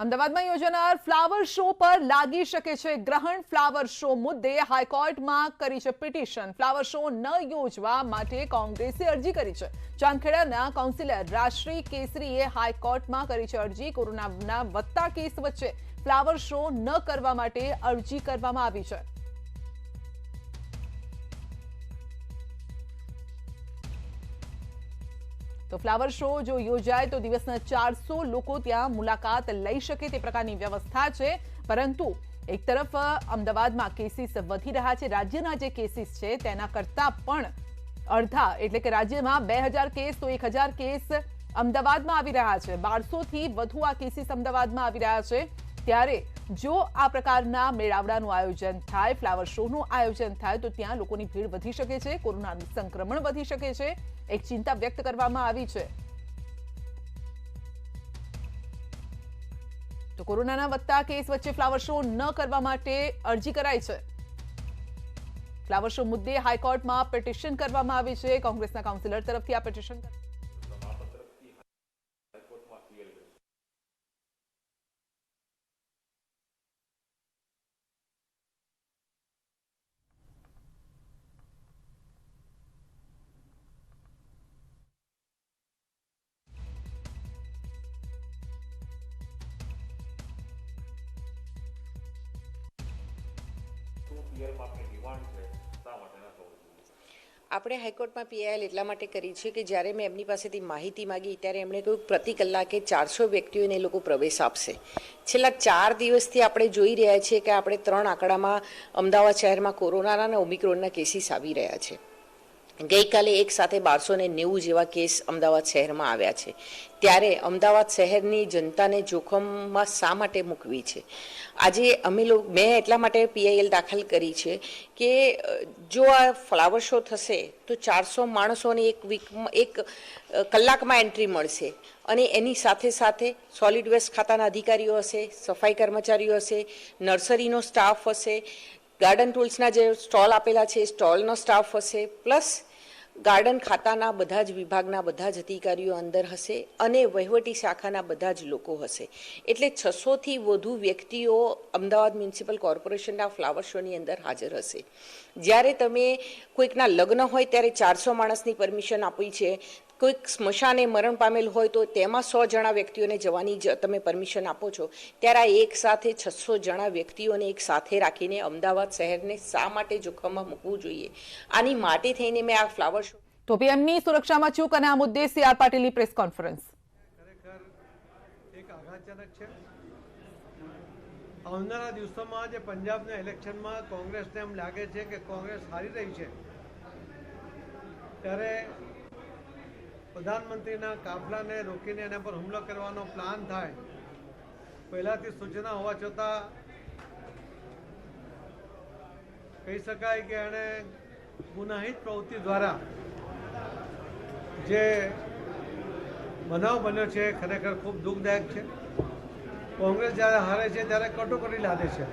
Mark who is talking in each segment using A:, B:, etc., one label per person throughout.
A: અમદાવાદમાં યોજાનાર flower show પર લાગી શકે છે ગ્રહણ. ફ્લાવર શો મુદ્દે હાઈકોર્ટમાં કરી છે પિટિશન. ફ્લાવર શો ન યોજવા માટે કોંગ્રેસે અરજી કરી છે. ચાંદખેડાના કાઉન્સિલર રાશ્રી કેસરીએ હાઈકોર્ટમાં કરી છે અરજી. કોરોનાના વધતા કેસ વચ્ચે ફ્લાવર શો ન કરવા માટે અરજી કરવામાં આવી છે. તો ફ્લાવર શો જો યોજાય તો દિવસના 400 લોકો ત્યાં મુલાકાત લઈ શકે તે પ્રકારની વ્યવસ્થા છે. પરંતુ એક તરફ અમદાવાદમાં કેસીસ વધી રહ્યા છે. રાજ્યના જે કેસીસ છે તેના કરતા પણ અડધા એટલે કે રાજ્યમાં 2000 કેસ તો 1000 કેસ અમદાવાદમાં આવી રહ્યા છે. 1200 થી વધુ આ કેસીસ અમદાવાદમાં આવી રહ્યા છે. ત્યારે જો આ પ્રકારના મેળાવડાનું આયોજન થાય, ફ્લાવર શોનું આયોજન થાય તો ત્યાં લોકોની ભીડ વધી શકે છે, કોરોનાનું સંક્રમણ વધી શકે છે. એક ચિંતા વ્યક્ત કરવામાં આવી છે. તો કોરોનાના વધતા કેસ વચ્ચે ફ્લાવર શો ન કરવા માટે અરજી કરાઈ છે. ફ્લાવર શો મુદ્દે હાઈકોર્ટમાં પિટિશન કરવામાં આવી છે. કોંગ્રેસના કાઉન્સિલર તરફથી આ પિટિશન
B: આપણે હાઈકોર્ટમાં પીઆઈએલ એટલા માટે કરી છે કે જ્યારે મેં એમની પાસેથી માહિતી માગી ત્યારે એમણે કહ્યું પ્રતિ કલાકે 400 વ્યક્તિઓને એ લોકો પ્રવેશ આપશે. છેલ્લા 4 દિવસથી આપણે જોઈ રહ્યા છીએ કે આપણે 3 આંકડામાં અમદાવાદ શહેરમાં કોરોનાના અને ઓમિક્રોનના કેસીસ આવી રહ્યા છે. ગઈકાલે એક સાથે 1290 જેવા કેસ અમદાવાદ શહેરમાં આવ્યા છે. ત્યારે અમદાવાદ શહેરની જનતાને જોખમમાં શા માટે મૂકવી છે? આજે મેં એટલા માટે પીઆઈએલ દાખલ કરી છે કે જો આ ફ્લાવર શો થશે તો 400 માણસોને એક કલાકમાં એન્ટ્રી મળશે અને એની સાથે સાથે સોલિડ વેસ્ટ ખાતાના અધિકારીઓ હશે, સફાઈ કર્મચારીઓ હશે, નર્સરીનો સ્ટાફ હશે, ગાર્ડન ટૂલ્સના જે સ્ટોલ આપેલા છે સ્ટોલનો સ્ટાફ હશે, પ્લસ ગાર્ડન ખાતાના બધા જ વિભાગના બધા જ અધિકારીઓ અંદર હશે અને વહીવટી શાખાના બધા જ લોકો હશે. એટલે 600થી વધુ વ્યક્તિઓ અમદાવાદ મ્યુનિસિપલ કોર્પોરેશનના ફ્લાવર શોની અંદર હાજર હશે. જ્યારે તમે કોઈકના લગ્ન હોય ત્યારે 400 માણસની પરમિશન આપી છે, કોઈક સ્મશાને મરણ પામેલ હોય તો તેમાં 100 જણા વ્યક્તિઓને જવાની તમે પરમિશન આપો છો. ત્યારે આ એક સાથે 600 જણા વ્યક્તિઓને એક સાથે રાખીને અમદાવાદ શહેરને શા માટે જોખમમાં મૂકવું જોઈએ? આની માટે થઈને મેં આ ફ્લાવર શો.
A: તો પીએમની સુરક્ષામાં ચૂક અને આ મુદ્દે સીઆર પાટીલની પ્રેસ કોન્ફરન્સ.
C: ખરેખર એક આઘાતજનક છે. આવનારા દિવસોમાં જે પંજાબના ઇલેક્શનમાં કોંગ્રેસને એમ લાગે છે કે કોંગ્રેસ હારી રહી છે, ત્યારે પ્રધાનમંત્રીના કાફલાને રોકીને એના પર હુમલો કરવાનો પ્લાન થાય, પહેલાથી સૂચના હોવા છતાં કહી શકાય કે એણે ગુનાહિત પ્રવૃત્તિ દ્વારા જે બનાવ બન્યો છે ખરેખર ખૂબ દુઃખદાયક છે. કોંગ્રેસ જ્યારે હારે છે ત્યારે કટોકટી લાદે છે.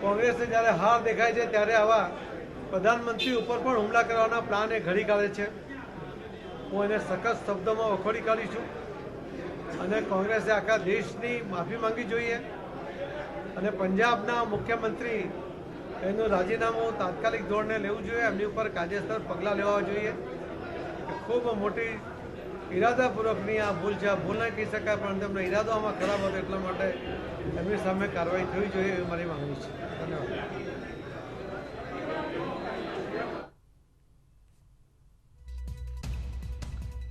C: કોંગ્રેસને જ્યારે હાર દેખાય છે ત્યારે આવા પ્રધાનમંત્રી ઉપર પણ હુમલા કરવાના પ્લાન એ ઘડી કાઢે છે. હું એને સખત શબ્દોમાં વખોડી કાઢીશું અને કોંગ્રેસે આખા દેશની માફી માંગવી જોઈએ અને પંજાબના મુખ્યમંત્રી એનું રાજીનામું તાત્કાલિક ધોરણે લેવું જોઈએ. એમની ઉપર કાયદેસર પગલાં લેવા જોઈએ. ખૂબ મોટી ઇરાદાપૂર્વકની આ ભૂલ છે. આ ભૂલ નહીં કહી શકાય, પણ તેમનો ઇરાદો આમાં ખરાબ હતો, એટલા માટે એમની સામે કાર્યવાહી થવી જોઈએ એવી મારી માંગણી છે. ધન્યવાદ.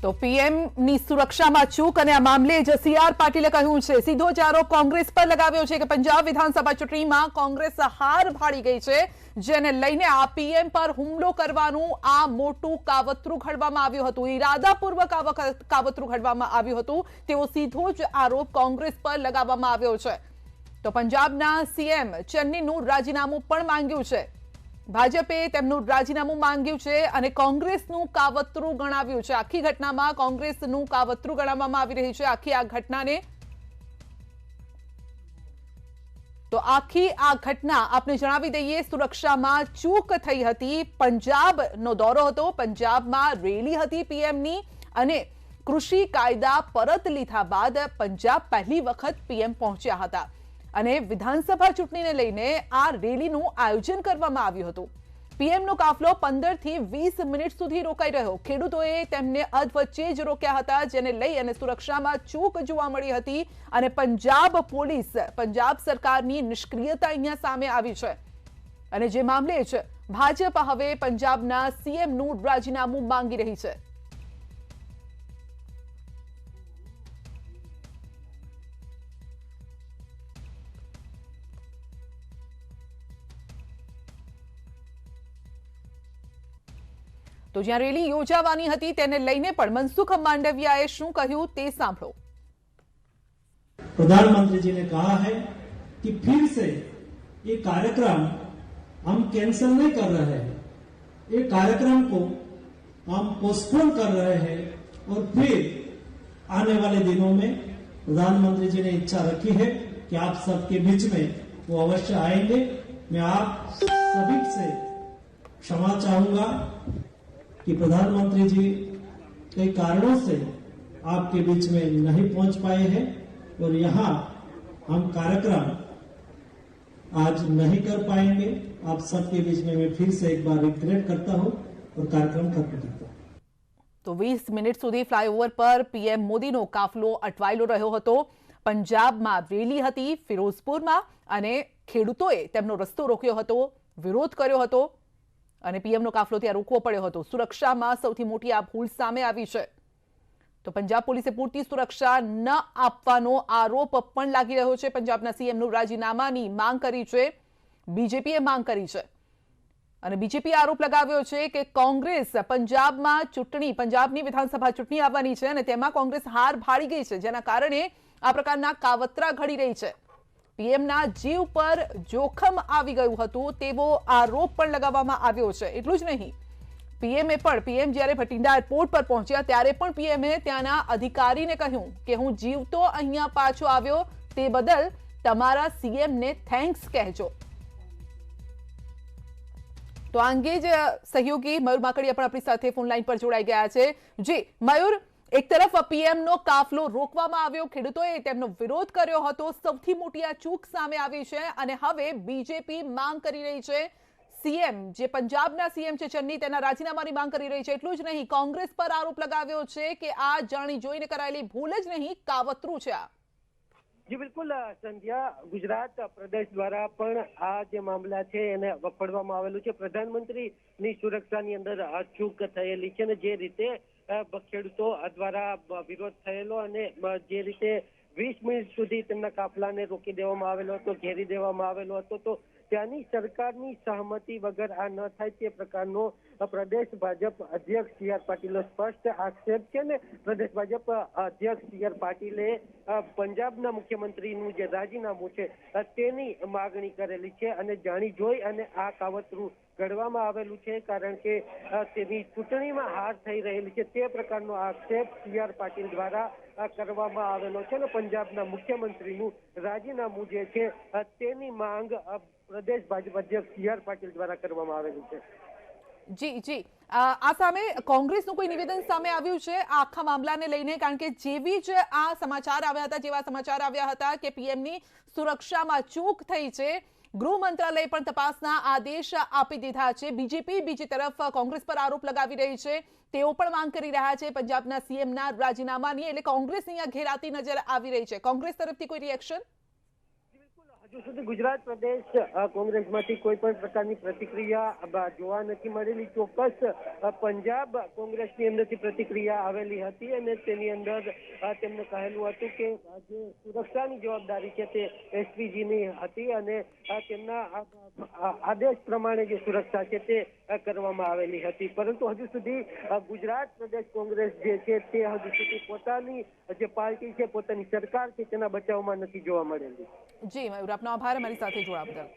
A: તો પીએમની સુરક્ષામાં ચૂક અને આ મામલે જ સીઆર પાટીલે કહ્યું છે, સીધો ચારો કોંગ્રેસ પર લગાવ્યો છે કે પંજાબ વિધાનસભા ચૂંટણીમાં કોંગ્રેસ હાર ભાળી ગઈ છે, જેને લઈને આ પીએમ પર હુમલો કરવાનું આ મોટું કાવતરું ઘડવામાં આવ્યું હતું, ઇરાદાપૂર્વક કાવતરું ઘડવામાં આવ્યું હતું, તેવો સીધો જ આરોપ કોંગ્રેસ પર લગાવવામાં આવ્યો છે. તો પંજાબના સીએમ ચન્નીનું રાજીનામું પણ માંગ્યું છે. ભાજપે તેમનું રાજીનામું માંગ્યું છે અને કોંગ્રેસનું કાવતરું ગણાવ્યું છે. આખી ઘટનામાં કોંગ્રેસનું કાવતરું ગણાવવામાં આવી રહી છે. આખી આ ઘટનાને તો આખી આ ઘટના આપને જણાવી દઈએ, સુરક્ષામાં ચૂક થઈ હતી. પંજાબનો દોરો હતો, પંજાબમાં રેલી હતી પીએમની અને કૃષિ કાયદા પરત લીધા બાદ પંજાબ પહેલી વખત પીએમ પહોંચ્યા હતા અને વિધાનસભા ચૂંટણીને લઈને આ રેલીનું આયોજન કરવામાં આવ્યું હતું। પીએમનો કાફલો 15 થી 20 મિનિટ સુધી રોકાઈ રહ્યો। ખેડૂતોએ તેમને અધવચ્ચે જ રોક્યા હતા, જેને લઈ અને સુરક્ષામાં ચૂક જોવા મળી હતી અને પંજાબ પોલીસ, પંજાબ સરકારની નિષ્ક્રિયતા અહીંયા સામે આવી છે અને જે મામલે જ ભાજપ હવે પંજાબના સીએમનું રાજીનામું માંગી રહી છે। तो જ્યાં રેલી યોજાવાની હતી તેને લઈને પણ મનસુખ માંડવિયાએ શું કહ્યું તે સાંભળો।
D: प्रधानमंत्री जी ने कहा है कि फिर से ये कार्यक्रम हम कैंसिल नहीं कर रहे हैं, ये कार्यक्रम को हम पोस्टपोन कर रहे हैं और फिर आने वाले दिनों में प्रधानमंत्री जी ने इच्छा रखी है कि आप सबके बीच में वो अवश्य आएंगे। मैं आप सभी से क्षमा चाहूंगा कि प्रधानमंत्री जी कई कारणों से आपके बीच में नहीं पहुंच पाए हैं और यहाँ हम कार्यक्रम आज नहीं कर पाएंगे। आप सबके बीच में मैं फिर से एक बार रिग्रेट करता हूं और कार्यक्रम खत्म करता हूं।
A: तो 20 મિનિટ સુધી ફ્લાયઓવર પર પીએમ મોદીનો કાફલો અટવાયેલો રહ્યો હતો। પંજાબમાં રેલી હતી ફિરોઝપુરમાં અને ખેડૂતોએ તેમનો રસ્તો રોક્યો હતો, વિરોધ કર્યો હતો અને પીએમનો કાફલો ત્યાં રોકવો પડ્યો હતો। સુરક્ષામાં સૌથી મોટી આ ભૂલ સામે આવી છે। તો પંજાબ પોલીસે પૂરતી સુરક્ષા ન આપવાનો આરોપ પણ લાગી રહ્યો છે। પંજાબના સીએમનું રાજીનામાની માંગ કરી છે, બીજેપીએ માંગ કરી છે અને બીજેપીએ આરોપ લગાવ્યો છે કે કોંગ્રેસ પંજાબમાં ચૂંટણી, પંજાબની વિધાનસભા ચૂંટણી આવવાની છે અને તેમાં કોંગ્રેસ હાર ભાળી ગઈ છે, જેના કારણે આ પ્રકારના કાવતરા ઘડી રહી છે। પીએમના જીવ પર જોખમ આવી ગયું હતું તેવો આરોપ પણ લગાવવામાં આવ્યો છે। એટલું જ નહીં, પીએમ જ્યારે ભટિંડા એરપોર્ટ પર પહોંચ્યા ત્યારે પણ પીએમએ ત્યાંના અધિકારીને કહ્યું કે હું જીવતો અહીંયા પાછો આવ્યો તે બદલ તમારા સીએમને થેન્ક્સ કહેજો। તો આ અંગે જ સહયોગી મયુર માકડિયા પણ આપણી સાથે ફોન લાઈન પર જોડાઈ ગયા છે। જી મયુર, એક તરફ પીએમનો કાફલો રોકવામાં આવ્યો, ખેડૂતોએ તેમનો વિરોધ કર્યો હતો, સૌથી મોટી આ ચૂક સામે આવી છે અને હવે બીજેપી માંગ કરી રહી છે, સીએમ જે પંજાબના સીએમ છે ચન્ની તેના રાજીનામાની માંગ કરી રહી છે। એટલું જ નહીં, કોંગ્રેસ પર આરોપ લગાવ્યો છે કે આ જાણી જોઈને કરાયેલી ભૂલ જ નહીં, કાવતરું છે આ।
E: જી બિલકુલ સંધ્યા, ગુજરાત પ્રદેશ દ્વારા પણ આ જે મામલા છે એને વખોડવામાં આવેલું છે। પ્રધાનમંત્રીની સુરક્ષાની અંદર ચૂક થયેલી છે અને જે રીતે ખેડૂતો દ્વારા વિરોધ થયેલો અને જે રીતે 20 મિનિટ સુધી તેમના કાફલાને રોકી દેવામાં આવેલો હતો, ઘેરી દેવામાં આવેલો હતો, તો ત્યાંની સરકારની સહમતિ વગર આ ન થાય તે પ્રકારનો પ્રદેશ ભાજપ અધ્યક્ષ સી.આર. પાટીલનો સ્પષ્ટ આક્ષેપ છે ને પ્રદેશ ભાજપ અધ્યક્ષ સી.આર. પાટીલે પંજાબના મુખ્યમંત્રીનું જે રાજીનામું છે તેની માગણી કરેલી છે અને જાણી જોઈ અને આ કાવતરું ઘડવામાં આવેલું છે, કારણ કે તેની ચૂંટણીમાં હાર થઈ રહેલી છે તે પ્રકારનો આક્ષેપ સી.આર. પાટીલ દ્વારા કરવામાં આવેલો છે અને પંજાબના મુખ્યમંત્રીનું રાજીનામું જે છે તેની માંગ પ્રદેશ ભાજપ અધ્યક્ષ સી.આર. પાટીલ દ્વારા કરવામાં આવેલી છે।
A: જી જી, આ સામે કોંગ્રેસનું કોઈ નિવેદન સામે આવ્યું છે આ આખા મામલાને લઈને? કારણ કે જેવી જ આ સમાચાર આવ્યા હતા, જેવા સમાચાર આવ્યા હતા કે પીએમની સુરક્ષામાં ચૂક થઈ છે, ગૃહ મંત્રાલય પણ તપાસના આદેશ આપી દીધા છે। બીજેપી બીજી તરફ કોંગ્રેસ પર આરોપ લગાવી રહી છે, તેઓ પણ માંગ કરી રહ્યા છે પંજાબના સીએમના રાજીનામાની, એટલે કોંગ્રેસ અહીંયા ઘેરાતી નજર આવી રહી છે। કોંગ્રેસ તરફથી કોઈ રિએક્શન?
E: હજુ સુધી ગુજરાત પ્રદેશ કોંગ્રેસમાંથી કોઈ પણ પ્રકારની પ્રતિક્રિયા જોવા નથી મળેલી। ચોક્કસ પંજાબ કોંગ્રેસની અંદરથી પ્રતિક્રિયા આવેલી હતી અને તેની અંદર તેમને કહેલું હતું કે જે સુરક્ષાની જવાબદારી છે તે એસપીજીની હતી અને તેમના આદેશ પ્રમાણે જે સુરક્ષા છે તે કરવામાં આવેલી હતી, પરંતુ હજુ સુધી ગુજરાત પ્રદેશ કોંગ્રેસ જે છે તે હજુ સુધી પોતાની જે પાર્ટી છે, પોતાની સરકાર છે તેના બચાવમાં નથી જોવા મળેલી।
A: જી મયુર, આપનો આભાર અમારી સાથે જોડાવા બદલ।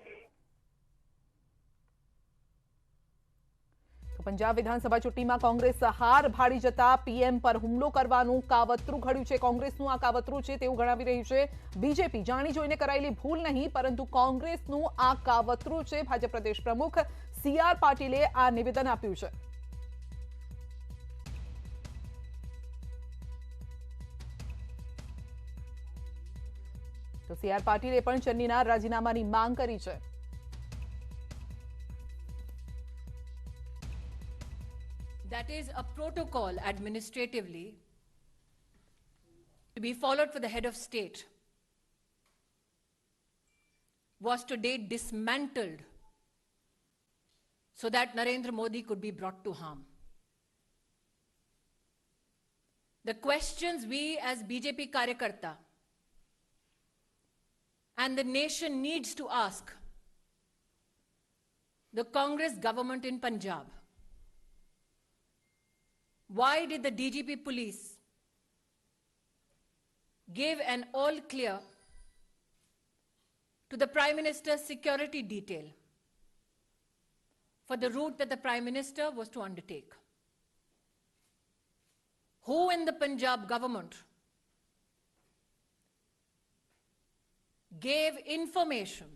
A: પંજાબ વિધાનસભા ચૂંટણીમાં કોંગ્રેસ હાર ભાળી જતા પીએમ પર હુમલો કરવાનું કાવતરું ઘડ્યું છે। કોંગ્રેસનું આ કાવતરું છે તેવું ગણાવી રહ્યું છે બીજેપી। જાણી જોઈને કરાયેલી ભૂલ નહીં, પરંતુ કોંગ્રેસનું આ કાવતરું છે। ભાજપ પ્રદેશ પ્રમુખ સી.આર. પાટીલે આ નિવેદન આપ્યું છે। તો સી.આર. પાટીલે પણ ચન્નીના રાજીનામાની માંગ કરી છે.
F: That is a protocol administratively to be followed for the head of state was today dismantled so that Narendra Modi could be brought to harm. The questions we as BJP Karyakarta and the nation needs to ask the Congress government in Punjab: why did the DGP police give an all clear to the Prime Minister's security detail for the route that the Prime Minister was to undertake? Who in the Punjab government gave information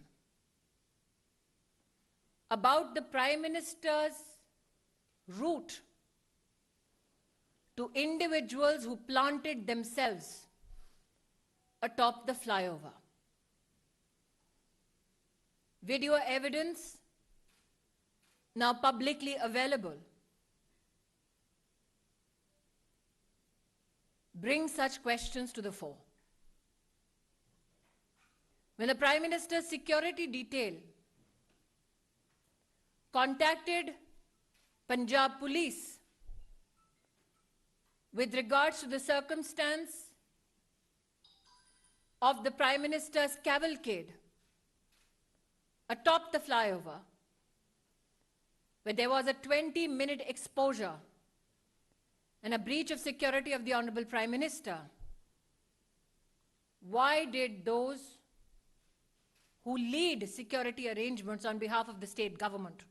F: about the Prime Minister's route to individuals who planted themselves atop the flyover? Video evidence now publicly available brings such questions to the fore. When the Prime Minister's security detail contacted Punjab Police with regards to the circumstance of the Prime Minister's cavalcade atop the flyover, where there was a 20-minute exposure and a breach of security of the Honorable Prime Minister, why did those who lead security arrangements on behalf of the state government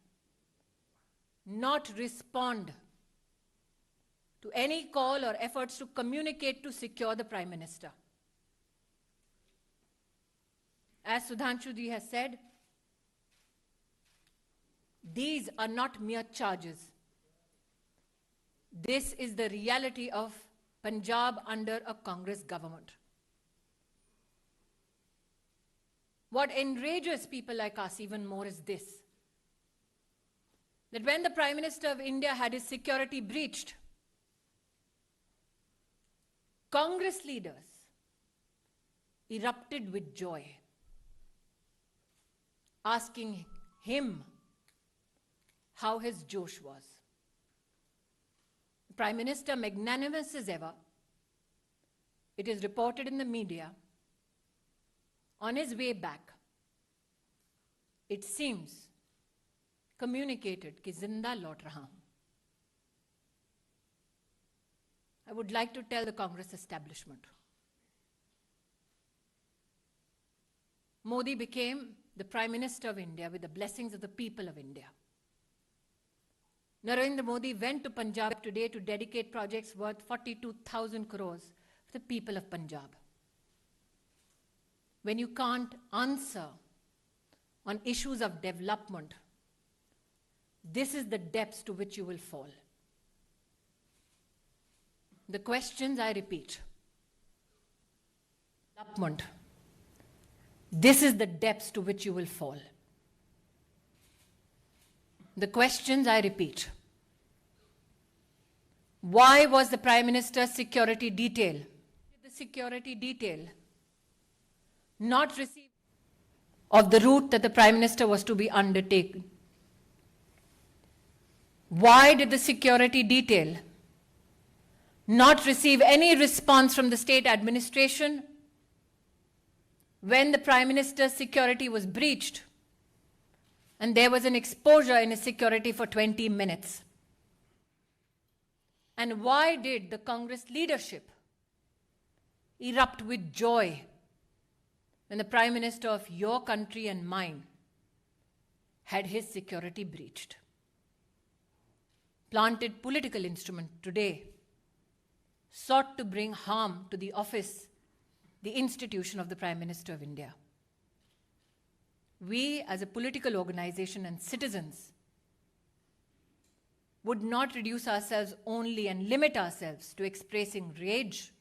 F: not respond to any call or efforts to communicate to secure the Prime Minister? As Sudhanshu ji has said, these are not mere charges. This is the reality of Punjab under a Congress government. What enrages people like us even more is this: that when the Prime Minister of India had his security breached, Congress leaders erupted with joy, asking him how his Josh was. The Prime Minister, magnanimous as ever, it is reported in the media, on his way back, it seems, communicated कि जिंदा लौट रहा हूं. I would like to tell the Congress establishment, Modi became the Prime Minister of India with the blessings of the people of India. Narendra Modi went to Punjab today to dedicate projects worth 42,000 crores for the people of Punjab. When you can't answer on issues of development, this is the depths to which you will fall. The questions, I repeat: development. This is the depths to which you will fall. The questions, I repeat: why was the Prime Minister's security detail, not receive of the route that the Prime Minister was to be undertaken? Why did the security detail not receive any response from the state administration when the Prime Minister's security was breached and there was an exposure in his security for 20 minutes? And why did the Congress leadership erupt with joy when the Prime Minister of your country and mine had his security breached? Planted political instrument today sought to bring harm to the office, the institution of the Prime Minister of India. We, as a political organization and citizens, would not reduce ourselves only and limit ourselves to expressing rage,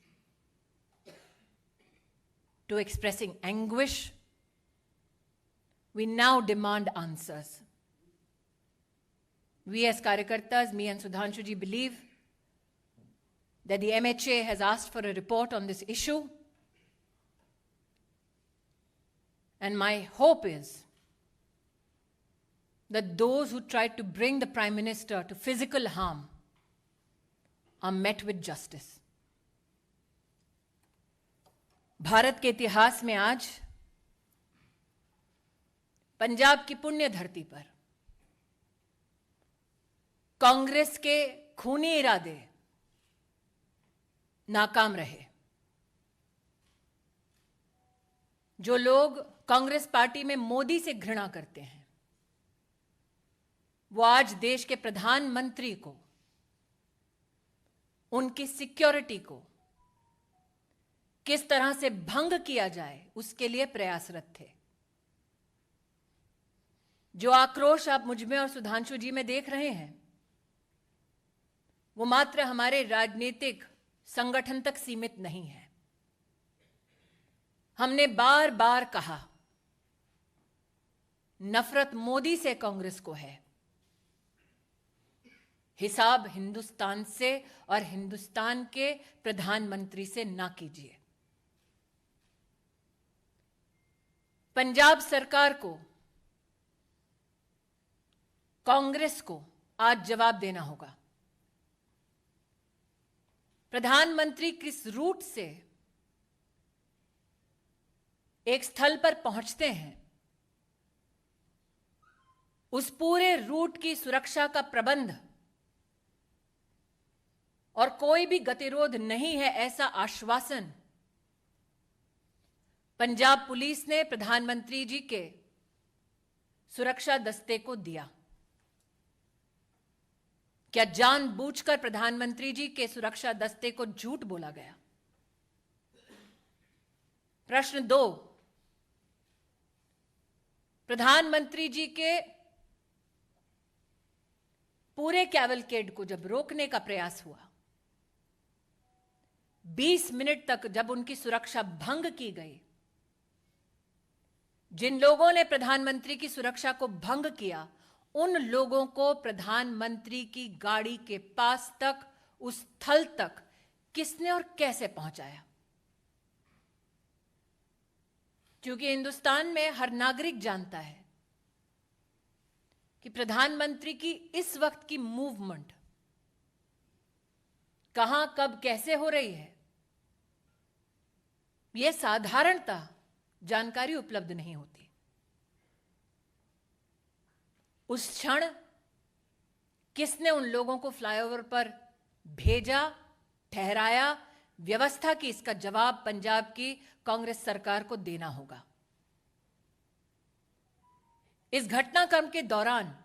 F: to expressing anguish, we now demand answers. We as Karyakartas, me and Sudhanshu ji, believe that the MHA has asked for a report on this issue. And my hope is that those who tried to bring the Prime Minister to physical harm are met with justice. Bharat के इतिहास में आज पंजाब की पुण्य धरती पर कांग्रेस के खूनी इरादे नाकाम रहे। जो लोग कांग्रेस पार्टी में मोदी से घृणा करते हैं, वो आज देश के प्रधानमंत्री को, उनकी सिक्योरिटी को किस तरह से भंग किया जाए उसके लिए प्रयासरत थे। जो आक्रोश आप मुझ में और सुधांशु जी में देख रहे हैं, वो मात्र हमारे राजनीतिक संगठन तक सीमित नहीं है। हमने बार बार कहा, नफरत मोदी से कांग्रेस को है, हिसाब हिंदुस्तान से और हिंदुस्तान के प्रधानमंत्री से ना कीजिए। पंजाब सरकार को, कांग्रेस को आज जवाब देना होगा। प्रधानमंत्री किस रूट से एक स्थल पर पहुंचते हैं, उस पूरे रूट की सुरक्षा का प्रबंध और कोई भी गतिरोध नहीं है, ऐसा आश्वासन पंजाब पुलिस ने प्रधानमंत्री जी के सुरक्षा दस्ते को दिया। क्या जानबूझकर प्रधानमंत्री जी के सुरक्षा दस्ते को झूठ बोला गया? प्रश्न 2, प्रधानमंत्री जी के पूरे कैवलकेड को जब रोकने का प्रयास हुआ, 20 मिनट तक जब उनकी सुरक्षा भंग की गई, जिन लोगों ने प्रधानमंत्री की सुरक्षा को भंग किया, उन लोगों को प्रधानमंत्री की गाड़ी के पास तक, उस स्थल तक किसने और कैसे पहुंचाया? क्योंकि हिंदुस्तान में हर नागरिक जानता है कि प्रधानमंत्री की इस वक्त की मूवमेंट कहां, कब, कैसे हो रही है, यह साधारणतः जानकारी उपलब्ध नहीं होती। उस क्षण किसने उन लोगों को फ्लाईओवर पर भेजा, ठहराया, व्यवस्था की, इसका जवाब पंजाब की कांग्रेस सरकार को देना होगा। इस घटनाक्रम के दौरान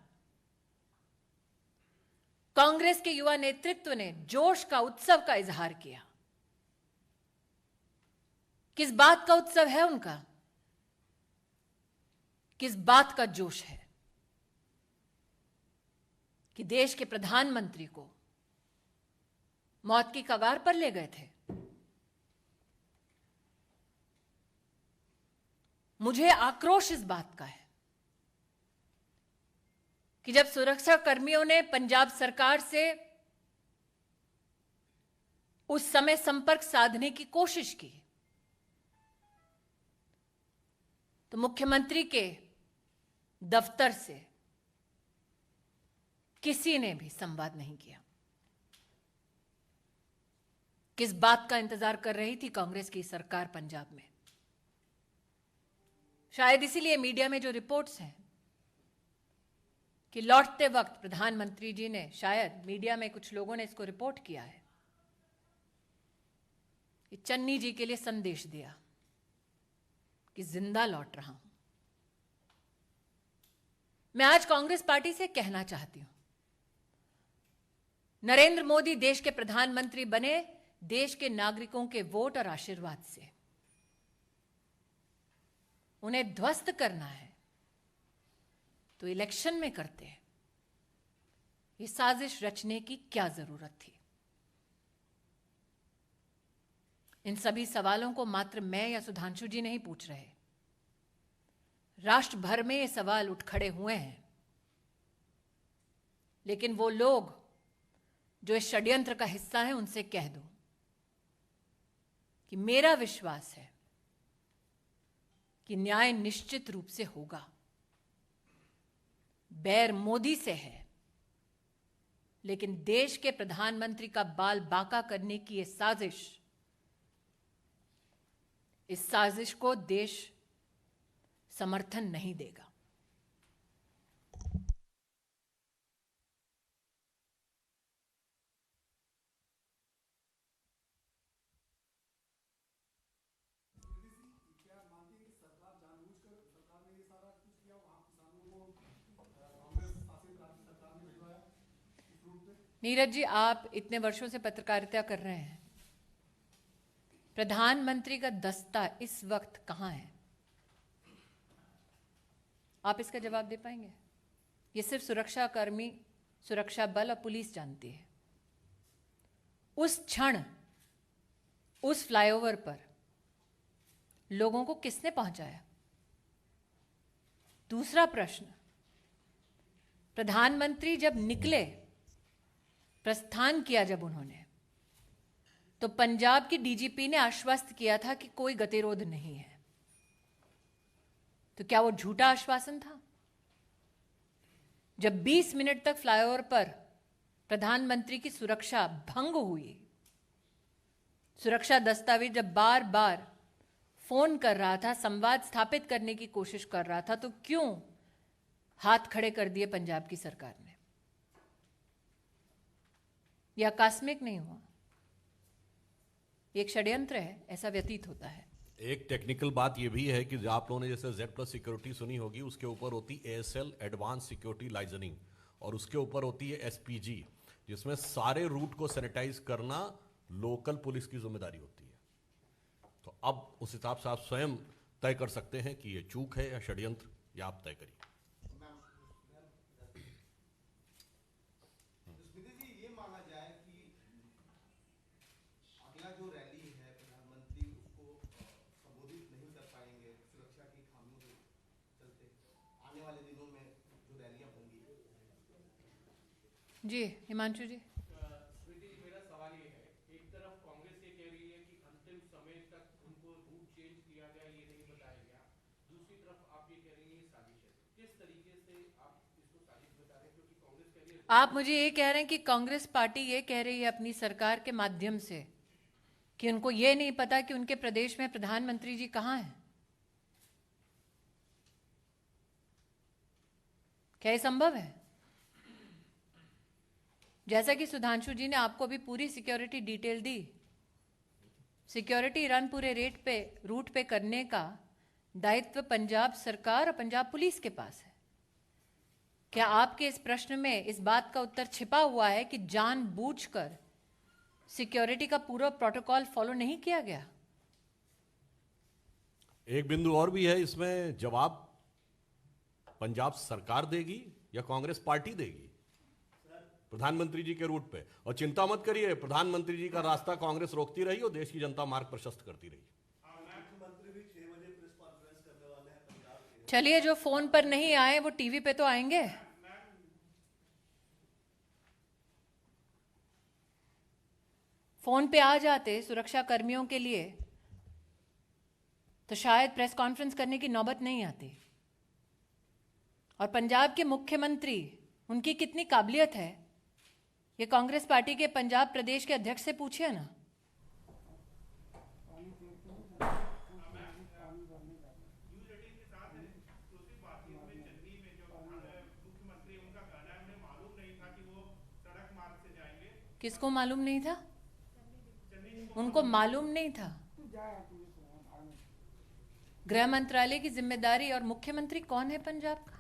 F: कांग्रेस के युवा नेतृत्व ने जोश का, उत्सव का इजहार किया। किस बात का उत्सव है उनका? किस बात का जोश है कि देश के प्रधानमंत्री को मौत की कगार पर ले गए थे? मुझे आक्रोश इस बात का है कि जब सुरक्षा कर्मियों ने पंजाब सरकार से उस समय संपर्क साधने की कोशिश की, तो मुख्यमंत्री के दफ्तर से किसी ने भी संवाद नहीं किया। किस बात का इंतजार कर रही थी कांग्रेस की सरकार पंजाब में? शायद इसीलिए मीडिया में जो रिपोर्ट्स हैं कि लौटते वक्त प्रधानमंत्री जी ने, शायद मीडिया में कुछ लोगों ने इसको रिपोर्ट किया है कि चन्नी जी के लिए संदेश दिया कि जिंदा लौट रहा हूं। मैं आज कांग्रेस पार्टी से कहना चाहती हूं, नरेंद्र मोदी देश के प्रधानमंत्री बने देश के नागरिकों के वोट और आशीर्वाद से। उन्हें ध्वस्त करना है तो इलेक्शन में करते हैं। ये साजिश रचने की क्या जरूरत थी? इन सभी सवालों को मात्र मैं या सुधांशु जी नहीं पूछ रहे, राष्ट्र भर में ये सवाल उठ खड़े हुए हैं। लेकिन वो लोग जो इस षड्यंत्र का हिस्सा हैं, उनसे कह दो कि मेरा विश्वास है कि न्याय निश्चित रूप से होगा। बैर मोदी से है, लेकिन देश के प्रधानमंत्री का बाल बांका करने की इस साजिश को देश समर्थन नहीं देगा। नीरज जी, आप इतने वर्षों से पत्रकारिता कर रहे हैं, प्रधानमंत्री का दस्ता इस वक्त कहां है? आप इसका जवाब दे पाएंगे? ये सिर्फ सुरक्षाकर्मी, सुरक्षा बल और पुलिस जानती है। उस क्षण उस फ्लाईओवर पर लोगों को किसने पहुंचाया? दूसरा प्रश्न, प्रधानमंत्री जब निकले, प्रस्थान किया जब उन्होंने, तो पंजाब की डीजीपी ने आश्वस्त किया था कि कोई गतिरोध नहीं है। तो क्या वो झूठा आश्वासन था? जब 20 मिनट तक फ्लाईओवर पर प्रधानमंत्री की सुरक्षा भंग हुई, सुरक्षा दस्तावेज जब बार बार फोन कर रहा था, संवाद स्थापित करने की कोशिश कर रहा था, तो क्यों हाथ खड़े कर दिए पंजाब की सरकार ने? यह आकस्मिक नहीं हुआ, एक षड्यंत्र है, ऐसा व्यतीत होता है।
G: एक टेक्निकल बात यह भी है कि आप लोगों ने जैसे Z+ सिक्योरिटी सुनी होगी, उसके ऊपर होती ASL एडवांस सिक्योरिटी लाइजनिंग, और उसके ऊपर होती है SPG, जिसमें सारे रूट को सैनिटाइज करना लोकल पुलिस की जिम्मेदारी होती है। तो अब उस हिसाब से आप स्वयं तय कर सकते हैं कि ये चूक है या षड्यंत्र, या आप तय करिए।
F: जी हिमांशु जी।
H: स्मृति जी, मेरा सवाल ये है, एक तरफ कांग्रेस ये कह रही है कि अंतिम समय तक उनको रूट चेंज किया गया, ये नहीं बताया गया, दूसरी तरफ आप ये कह रही हैं ये साजिश है। किस तरीके से आप इसको साजिश बता रहे हैं? क्योंकि कांग्रेस कह रही है,
F: आप मुझे ये कह रहे हैं कि कांग्रेस पार्टी ये कह रही है अपनी सरकार के माध्यम से कि उनको ये नहीं पता कि उनके प्रदेश में प्रधानमंत्री जी कहां हैं। क्या ये संभव है? जैसा कि सुधांशु जी ने आपको अभी पूरी सिक्योरिटी डिटेल दी, सिक्योरिटी रन पूरे रूट पे करने का दायित्व पंजाब सरकार और पंजाब पुलिस के पास है। क्या आपके इस प्रश्न में इस बात का उत्तर छिपा हुआ है कि जानबूझकर सिक्योरिटी का पूरा प्रोटोकॉल फॉलो नहीं किया गया?
G: एक बिंदु और भी है इसमें, जवाब पंजाब सरकार देगी या कांग्रेस पार्टी देगी प्रधानमंत्री जी के रूट पे? और चिंता मत करिए, प्रधानमंत्री जी का रास्ता कांग्रेस रोकती रही और देश की जनता मार्ग प्रशस्त करती रही।
F: चलिए, जो फोन पर नहीं आए वो टीवी पे तो आएंगे। फोन पे आ जाते सुरक्षा कर्मियों के लिए तो शायद प्रेस कॉन्फ्रेंस करने की नौबत नहीं आती। और पंजाब के मुख्यमंत्री, उनकी कितनी काबिलियत है, ये कांग्रेस पार्टी के पंजाब प्रदेश के अध्यक्ष से पूछिए ना। किसको मालूम नहीं था? उनको मालूम नहीं था। गृह मंत्रालय की जिम्मेदारी और मुख्यमंत्री कौन है पंजाब का?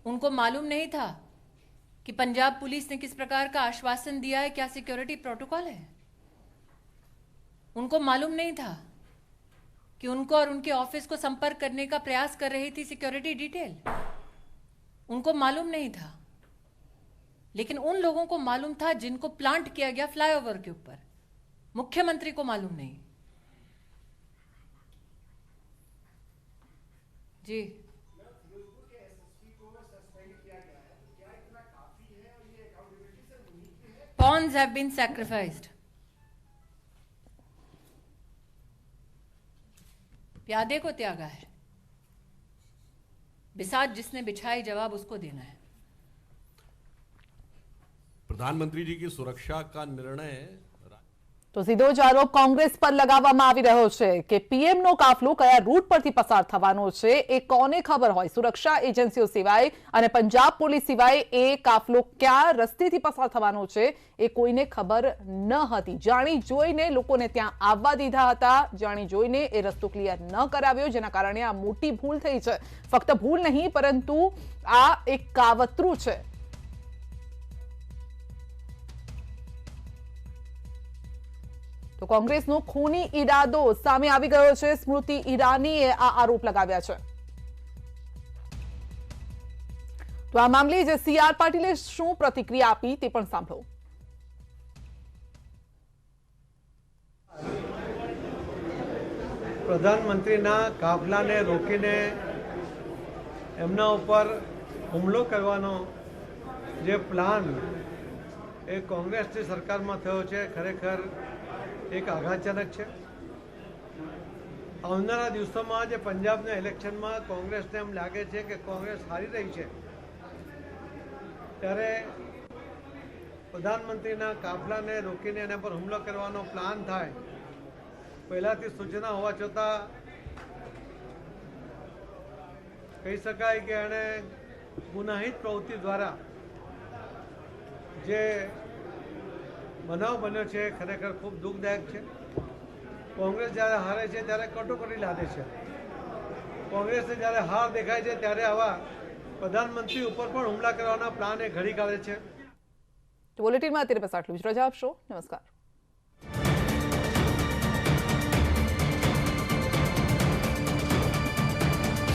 F: उनको मालूम नहीं था कि पंजाब पुलिस ने किस प्रकार का आश्वासन दिया है, क्या सिक्योरिटी प्रोटोकॉल है? उनको मालूम नहीं था कि उनको और उनके ऑफिस को संपर्क करने का प्रयास कर रही थी सिक्योरिटी डिटेल? उनको मालूम नहीं था। लेकिन उन लोगों को मालूम था जिनको प्लांट किया गया फ्लाईओवर के ऊपर, मुख्यमंत्री को मालूम नहीं। जी, pawns have been sacrificed. प्यादे को त्यागा है, बिसात जिसने बिछाई जवाब उसको देना है।
G: प्रधानमंत्री जी की सुरक्षा का निर्णय
A: તો સીધો જ આરોપ કોંગ્રેસ પર લગાવવામાં આવી રહ્યો છે કે પીએમ નો કાફલો કયા રૂટ પરથી પસાર થવાનો છે એ કોને ખબર હોય। સુરક્ષા એજન્સીઓ સિવાય અને પંજાબ પોલીસ સિવાય એ કાફલો ક્યાં રસ્તેથી પસાર થવાનો છે એ કોઈને ખબર ન હતી। જાણી જોઈને લોકોને ત્યાં આવવા દીધા હતા, જાણી જોઈને એ રસ્તો ક્લિયર ન કરાવ્યો, જેના કારણે આ મોટી ભૂલ થઈ છે। ફક્ત ભૂલ નહીં પરંતુ આ એક કાવતરું છે। તો કોંગ્રેસનો ખૂની ઈરાદો સામે આવી ગયો છે। સ્મૃતિ ઈરાનીએ આ આરોપ લગાવ્યા છે। તો આ મામલે જે સીઆર પાટીલે શું પ્રતિક્રિયા આપી તે પણ સાંભળો।
C: પ્રધાનમંત્રીના કાફલાને રોકીને એમના ઉપર હુમલો કરવાનો જે પ્લાન એ કોંગ્રેસની સરકારમાં થયો છે ખરેખર એક આઘાતજનક છે। આવનારા દિવસોમાં જે પંજાબના ઇલેક્શનમાં કોંગ્રેસને એમ લાગે છે કે કોંગ્રેસ હારી રહી છે, ત્યારે પ્રધાનમંત્રીના કાફલાને રોકીને એના પર હુમલો કરવાનો પ્લાન થાય, પહેલાંથી સૂચના હોવા છતાં કહી શકાય કે એણે ગુનાહિત પ્રવૃત્તિ દ્વારા જે બનાવ બન્યો છે ખરેખર ખૂબ દુઃખદાયક છે। કોંગ્રેસ જ્યારે હારે છે ત્યારે કટોકટી લાદે છે, કોંગ્રેસને જ્યારે હાર દેખાય છે ત્યારે આવા પ્રધાનમંત્રી ઉપર પણ હુમલા કરવાના પ્લાન એ ઘડી કાઢે છે।
A: બુલેટિનમાં અત્યારે બસ આટલું જ, રજા આપશો, નમસ્કાર।